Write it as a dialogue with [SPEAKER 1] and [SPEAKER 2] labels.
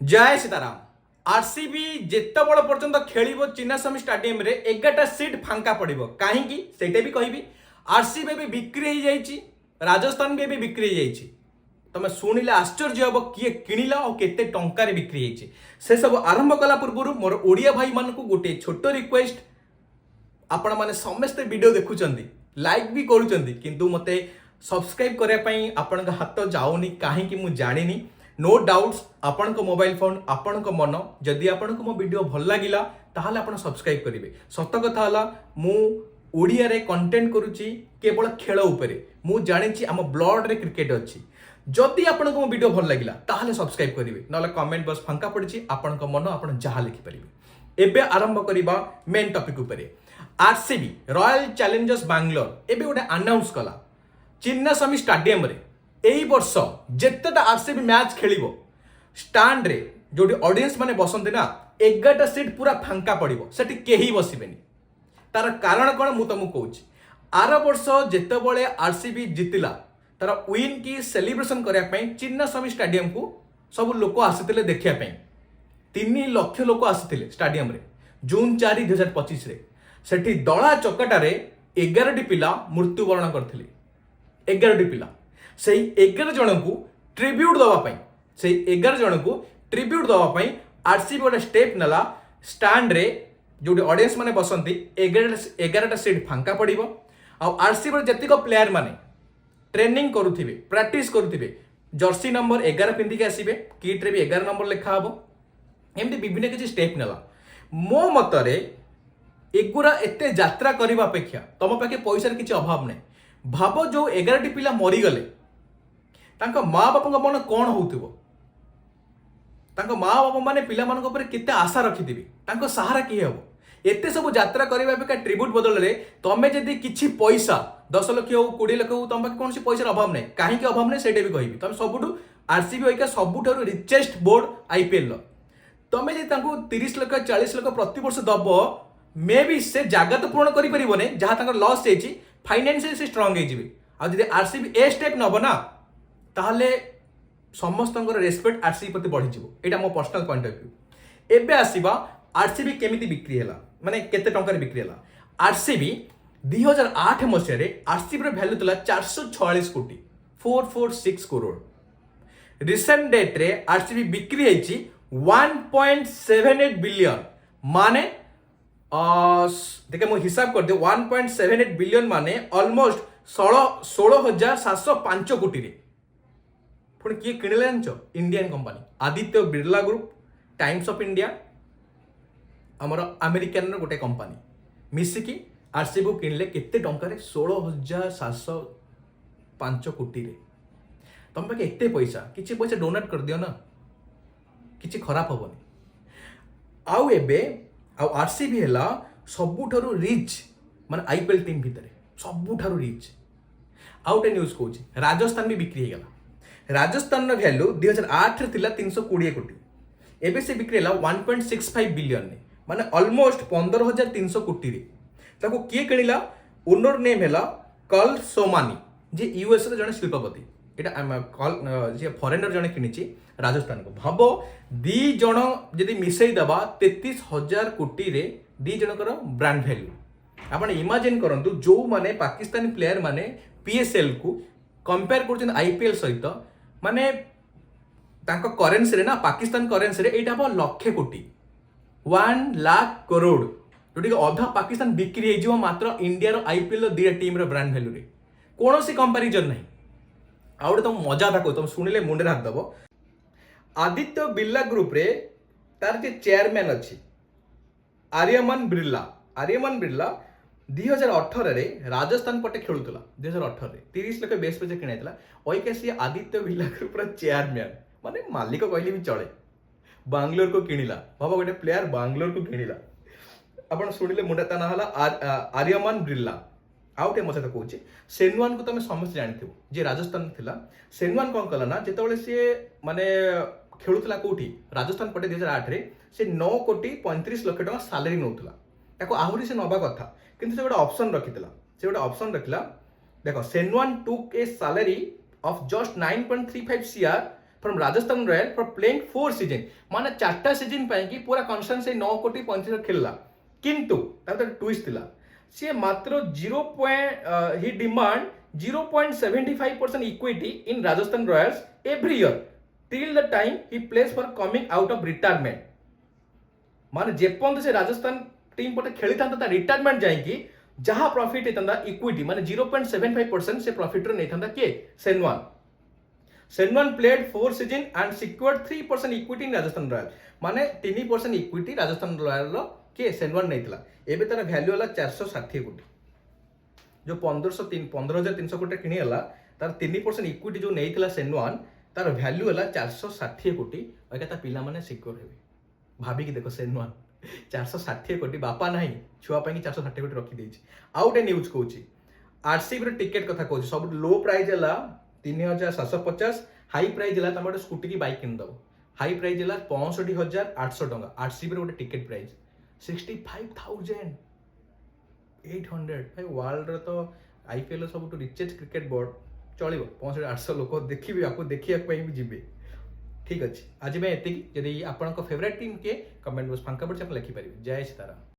[SPEAKER 1] जय सीताराम। आरसीबी जिते बड़ पर्यंत खेल चिन्नास्वामी स्टाडियम रे 11टा सीट फांका पड़ो कहीं भी कहबी। आरसीबी भी बिक्री हो जाइए, राजस्थान भी बिक्री हो जाइए। तुम शुणिले आश्चर्य हम किए किणिला और केते टंकार बिक्री होती से सब आरंभ कला पूर्व मोर ओडिया भाई मान गोटे छोट रिक्वेस्ट, आपण मैंने समस्ते वीडियो देखुं लाइक भी करूँ मते सब्सक्राइब करने आपण हाथ जाऊनी कहीं मुझे जानी। नो डाउट्स आपण मोबाइल फोन आपण मन जदि आपण मो वीडियो भल लगिला ताहले आपण सब्सक्राइब करेंगे। सत कथा है मु ओडिया रे कंटेंट करुच्ची केवल खेल उपरे। मु जानी आम ब्लड रे क्रिकेट अच्छी। जदि आपण मो वीडियो भल लगिला ताहले सब्सक्राइब करेंगे, ना कमेंट बॉक्स फांका पड़ी आपण मन आपण जहाँ लिखिपारे। एबे आरंभ करबा मेन टॉपिक उपरे। आरसीबी रॉयल चैलेंजर्स बैंगलोर एबे गोटे अनाउंस कला चिन्नास्वामी स्टाडियम रे एई वर्ष जेतेटा आरसीबी मैच खेलिबो स्टैंड रे जोटी ऑडियंस माने बसंती ना 11टा सीट पूरा फांका पड़िबो, सेठी केही बसिबेनी। तार कारण कोन मु तुमको कहूची। आर वर्ष जेतेबेले आरसीबी जितिला तार विन की सेलिब्रेशन करिया पई चिन्नास्वामी स्टाडियम को सब लोक आसीतिले देखिया पई। 3 लाख लोक आसीतिले स्टाडियम रे जून 4 2025 रे। सेठी दला चकटारे 11टी पिला मृत्युवरण करथिले। 11टी पिला से 11 जन को ट्रिब्यूट दवापाई, से 11 जन को ट्रिब्यूट दवापाई आरसीबी गोटे स्टेप नेला। स्टैंड रे जो ऑडियंस माने बसंती 11टा सीट फांका पड़िबो। आ आरसीबी जतिक प्लेयर माने ट्रेनिंग करुथिबे, प्रैक्टिस करुथिबे, जर्सी नंबर 11 पिंधिके आसीबे, किट रे भी 11 नंबर लिखा हबो। एमती विभिन्न किछि स्टेप नेला। मो मतरे एगुरा एते यात्रा करबा अपेक्षा तम पाखे पैसा किछि अभाव नै। भाव जो 11टी पिला मरीगले तांका माँ बापा मन कौन होउथिबो। तांका माँ बापा माने पिला मानक ऊपर केते आशा रखिथिबे, तांको सहारा किए हबो। एते सब यात्रा करबा अपेक्षा ट्रिब्यूट बदल रे तमे जदि किछि पैसा 10 लाख हो 20 लाख हो तम पाखे कोनसी पैसा अभाव नै। काहे कि अभाव नै सेटे भी कहबी। तमे सबुठु आरसीबी होइका सबुठारु रिचेस्ट बोर्ड आईपीएल लो। तमे जे तांको 30 लाख 40 लाख प्रति वर्ष दबो मे बी से जागा तो पूर्ण करि परिबो नै जहा तांकर लॉस जायछि। फाइनेंशियल से स्ट्रांग होइजिबे। आ जदि आरसीबी ए स्टेप नबो ना ताहले समस्त रेस्पेक्ट आरसीबी प्रति बढ़ी जीवो। एटा मो पर्सनल पॉइंट ऑफ व्यू। एबे आसीबा आरसीबी केमिति बिक्री हैला, माने केते टंका रे बिक्री हैला। आरसीबी 2008 मसिया रे आरसीबी रे वैल्यू तला 446 कोटी 446 करोड़। रिसेंट डेट रे आरसीबी बिक्री हैछि 1.78 बिलियन। माने देखे मो हिसाब कर दे 1.78 बिलियन माने ऑलमोस्ट 16,705 कोटी रे। पुणी किए किणिले जानचो? Indian company Aditya Birla group, Times of India, आमर अमेरिकन गोटे कंपनी मिसिकी आरसीबी किणिले केते टंका रे 16,705 कोटी रे। तुम पाखे एते पैसा, किछि पैसा डोनेट कर दियो ना, किछि खराब होबनी। आउ एबे आरसीबी हैला सबुठारु रिच माने आईपीएल टीम भितर सबुठारु रिच। आउटे न्यूज कहूँ राजस्थान भी बिक्री हो गला। राजस्थान वैल्यू 2008 रे थिला 320 कोटी, एबे से बिक्री हैला 1.65 बिलियन ने, माने ऑलमोस्ट 15,300 कोटी रे। ताको किए किणिला? ओनर नेम हैला कल सोमानी, जे यूएस रे जने शिल्पपति। एटा जे फॉरेनर जने किनिची राजस्थान को। भाबो दी जण जदि मिसई दबा 33,000 कोटी रे दी जनकर ब्रांड वैल्यू। आपण इमेजिन करंतु जो माने पाकिस्तानी प्लेयर माने पीएसएल को कंपेयर करछन आईपीएल सहित, माने तांको करेंसी रे ना पाकिस्तान करेंसी रे एटा हम लाख कोटी 1 लाख करोड़, जोटी अधा पाकिस्तान बिक्री हो मात्र इंडिया रो आईपीएल दी टीम रो ब्रांड वैल्यू रे। कोनोसी कंपैरिजन नहीं। आउटे तुम मजा था तुम शुणिले मुंडे हाथ दब। आदित्य बिरला ग्रुप रे तार जे चेयरमैन अच्छी आर्यमन बिरला। आर्यमन बिरला 2018 रे राजस्थान पटे खेलुतला। 2018 रे 30 लाख बेस पे किणाइतला। ओइके सी आदित्य बिरला ग्रुप रा चेयरमैन माने मालिक कहले भी चले बांग्लोर को किणिला। बाबा गोटे प्लेयर बांग्लोर को किणिला। आपण शुणिले मुंडा ता ना हला आर्यमन बिरला। आउटे मो कहूँ सेनवान को तुम समस्त जानथिबो जे राजस्थान थिला। सेनवान कौन कला ना जेतेबेले सी माने खेलुतला कोठी राजस्थान पटे 2008 रे से 9 कोटी 35 लाख टका सैलरी नौतला। ताको आहुरी से नबा कथा, किंतु से गोटे ऑप्शन रखितला। से गोटे ऑप्शन रखिला, देखो Shane Warne took a salary of just 9.35 CR from Rajasthan Royal for playing 4 season माने 4टा सीजन ପାଇଁ କି पूरा कॉन्स्टेंट से 9 कोटी 35 लाख खेलला किंतु तार ट्विस्ट थिला से मात्र 0. He demand 0.75% equity in Rajasthan Royals every year till the time he plays for coming out of retirement माने जेपंत से राजस्थान टीम पटे खेली था रिटायरमेंट जाए कि जहां प्रॉफिट होता इक्विटी माने 0.75% से प्रॉफिट रे नहीं था के Shane Warne played 4 season and secured 3% equity in Rajasthan Royal माने 3% इक्विटी राजस्थान रॉयल रो के सेनवान नहीं थिला एबे तार वैल्यू होला 460 कोटी जो 15,300 कोटी किनी हला तार 3% इक्विटी जो नहीं थिला सेनवान तार वैल्यू होला 460 कोटी और ता पिला माने सिक्योर हेबे भाभी की देखो सेनवान 460 कोटी बापा नहीं छुआ पाई 460 कोटी रखी देछि आउट ए न्यूज कहूची आरसीबी रो टिकट कथा कहूची सब लो प्राइस हला 3,750 हाई प्राइस हला तमटे स्कूटी की बाइक किन दबो हाई प्राइस हला 65,800 टंका आरसीबी रो टिकट प्राइस 65,800 भाई वर्ल्ड रो तो आईपीएल सब तो रिचेस्ट क्रिकेट बोर्ड चलिबो 65,800 लोक देखिबे आपको देखिया पई भी जिबे ठीक अच्छे आज मैं एति जदि आपन फेवरेट टीम के कमेंट बॉक्स फांका पड़ लिखि पारे जय सीताराम।